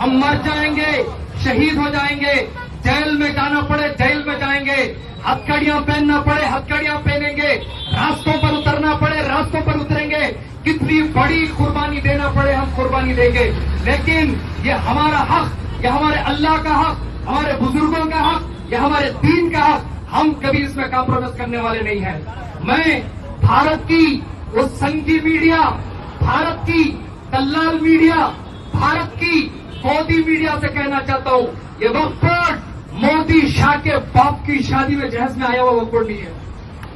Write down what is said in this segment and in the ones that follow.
ہم مر جائیں گے، شہید ہو جائیں گے، جیل میں جانا پڑے جیل میں جائیں گے، ہتھکڑیاں پہننا پڑے ہتھکڑیاں پہنیں گے، راستوں پر اترنا پڑے راستوں پر اتریں گے، کتنی بڑی قربانی دینا پڑے ہم قربانی دیں گے، لیکن یہ ہمارا حق، یہ ہمارے اللہ کا حق، ہمارے بزرگوں کا حق، یہ ہمارے دین کا حق، ہم کبھی اس میں کمپرومائز کرنے والے نہیں ہیں۔ میں بھارت کی وہ سنگی میڈیا، بھارت کی دلال میڈیا، بھارت کی مودی میڈیا سے کہنا چاہتا ہوں، یہ وقت مودی شاہ کے باپ کی شادی میں جہیز میں آیا ہوا وقت نہیں ہے۔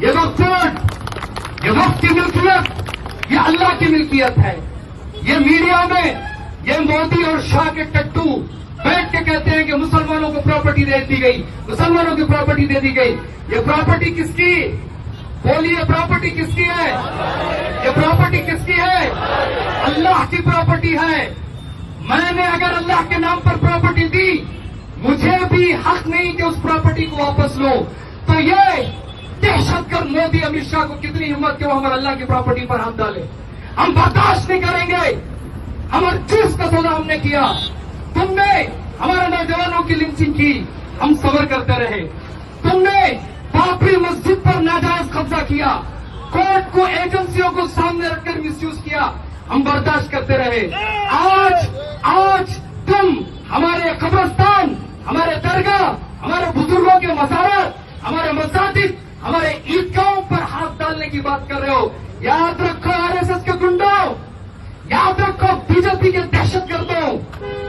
یہ وقت کی ملکیت یہ اللہ کی ملکیت ہے۔ یہ میڈیا میں یہ مودی اور شاہ کے ٹٹو بیٹھ کے کہتے ہیں کہ مسلمانوں کو پراپرٹی دے دی گئی، مسلمانوں کی پراپرٹی دے دی گئی۔ یہ پراپرٹی کس کی؟ بولیے، پراپرٹی کس کی ہے؟ یہ پراپرٹی کس کی ہے؟ اللہ کی پراپرٹی ہے۔ میں نے اگر اللہ کے نام پر پراپرٹی دی، مجھے بھی حق نہیں کہ اس پراپرٹی کو واپس لو۔ تو یہ دہشت گرد مودی امت شاہ کو کتنی ہمت کہ وہ ہمارے اللہ کی پراپرٹی پر ہاتھ ڈالے، ہم برداشت نہیں کریں گے۔ ہمارے چیز کا سودا ہم نے کیا، تم نے ہمارے نوجوانوں کی لنچنگ کی، ہم صبر کرتے رہے۔ تم نے بابری مسجد پر ناجائز قبضہ کیا، کورٹ کو ایجنسیوں کو سامنے رکھ کر مس یوز کیا، ہم برداشت کرتے رہے۔ آج تم ہمارے قبرستان، ہمارے درگاہ، ہمارے بزرگوں کے مزارات، ہمارے مساجد، ہمارے عیدگاہوں پر ہاتھ ڈالنے کی بات کر رہے ہو۔ یاد رکھو RSS کے گنڈوں، یاد رکھو BJP کے دہشت گردوں،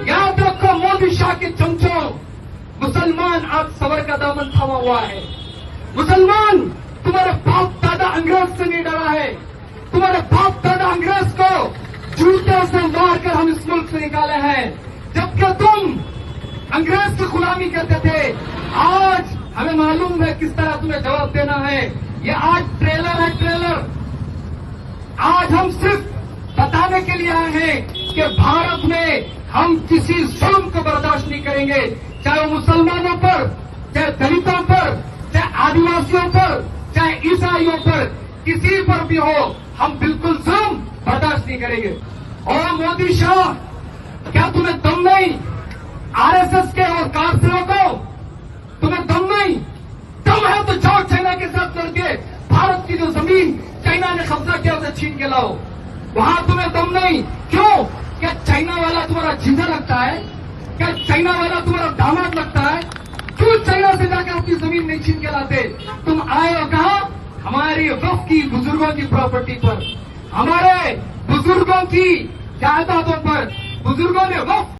یاد رکھو مودی شاہ کے چمچوں، مسلمان آج صبر کا دامن تھاما ہوا ہے۔ مسلمان تمہارے باپ دادا انگریز سے نہیں ڈرا ہے، تمہارے باپ دادا انگریز کو جوتے سے مار کر ہم اس ملک سے نکالے ہیں، جبکہ تم انگریز کی غلامی کرتے تھے۔ آج ہمیں معلوم ہے کس طرح تمہیں جواب دینا ہے۔ یہ آج ٹریلر ہے، ٹریلر۔ آج ہم صرف بتانے کے لیے آئے ہیں کہ بھارت میں ہم کسی ظلم کو برداشت نہیں کریں گے، چاہے وہ مسلمانوں پر، چاہے دلتوں پر، چاہے آدیواسیوں پر، چاہے عیسائیوں پر، کسی پر بھی ہو، ہم بالکل ظلم برداشت نہیں کریں گے۔ اور مودی شاہ، کیا تمہیں دم نہیں؟ RSS کے اور کارسلوں کو تمہیں دم نہیں؟ دم ہے تو جاؤ چائنا کے ساتھ لڑ کے بھارت کی جو زمین چائنا نے قبضہ کیا اسے چھین کے لاؤ۔ وہاں تمہیں دم نہیں، کیوں؟ کیا چائنا والا تمہارا جیجا لگتا ہے؟ کیا چائنا والا تمہارا داماد لگتا ہے؟ کیوں چائنا سے جا کر اپنی زمین نہیں چھین کے لاتے؟ تم آئے ہو کہاں؟ ہماری وقت کی بزرگوں کی پراپرٹی پر، ہمارے بزرگوں کی جائیدادوں پر۔ بزرگوں نے وقت